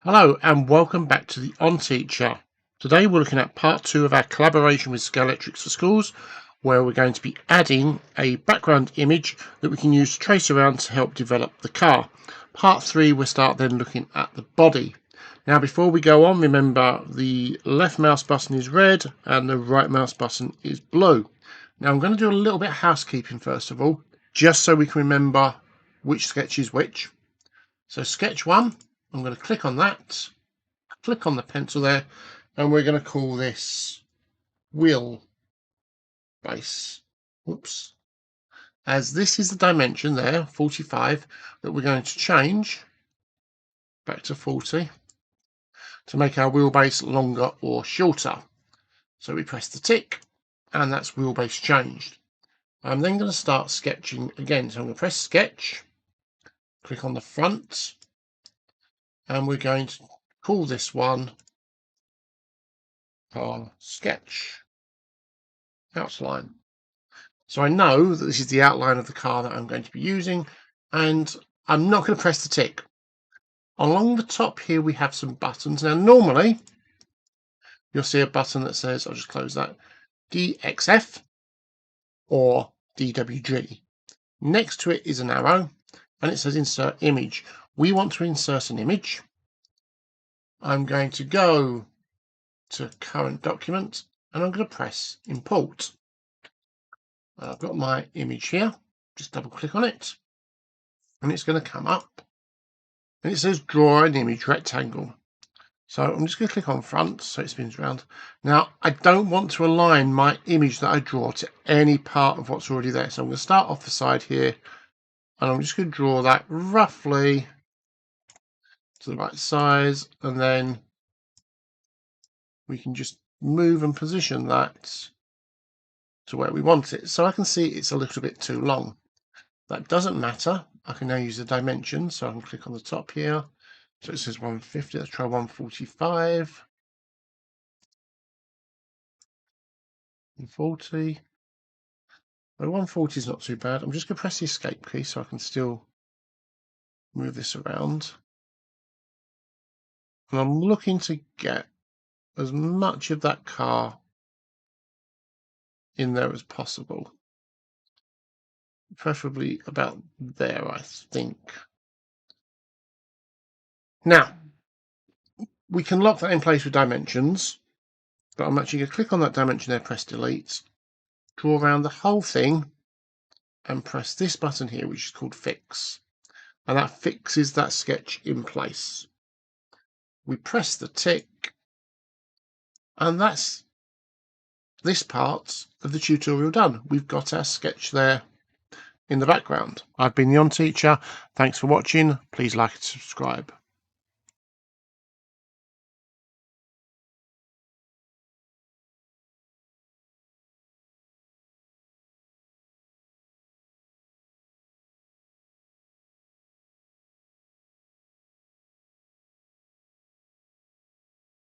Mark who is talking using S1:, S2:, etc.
S1: Hello and welcome back to the Onteacher. Today we're looking at part 2 of our collaboration with Scalextric4Schools, where we're going to be adding a background image that we can use to trace around to help develop the car. Part 3 we'll start then looking at the body. Now before we go on, remember the left mouse button is red and the right mouse button is blue. Now I'm going to do a little bit of housekeeping first of all, just so we can remember which sketch is which. So sketch 1, I'm going to click on that, click on the pencil there, and we're going to call this wheel base. Whoops. As this is the dimension there, 45, that we're going to change back to 40 to make our wheelbase longer or shorter. So we press the tick, and that's wheelbase changed. I'm then going to start sketching again. So I'm going to press sketch, click on the front, and we're going to call this one our sketch outline. So I know that this is the outline of the car that I'm going to be using, and I'm not going to press the tick. Along the top here we have some buttons. Now normally you'll see a button that says, I'll just close that, DXF or DWG. Next to it is an arrow and it says insert image. We want to insert an image. I'm going to go to current document and I'm going to press import. I've got my image here, just double click on it and it's going to come up and it says draw an image rectangle. So I'm just going to click on front so it spins around. Now I don't want to align my image that I draw to any part of what's already there, so I'm going to start off the side here and I'm just going to draw that roughly to the right size, and then we can just move and position that to where we want it. So I can see it's a little bit too long. That doesn't matter. I can now use the dimension, so I can click on the top here. So it says 150, let's try 145. 140. Well, 140 is not too bad. I'm just going to press the escape key so I can still move this around. And I'm looking to get as much of that car in there as possible. Preferably about there, I think. Now, we can lock that in place with dimensions, but I'm actually going to click on that dimension there, press delete, draw around the whole thing, and press this button here, which is called fix. And that fixes that sketch in place. We press the tick, and that's this part of the tutorial done. We've got our sketch there in the background. I've been the Onteacher. Thanks for watching. Please like and subscribe.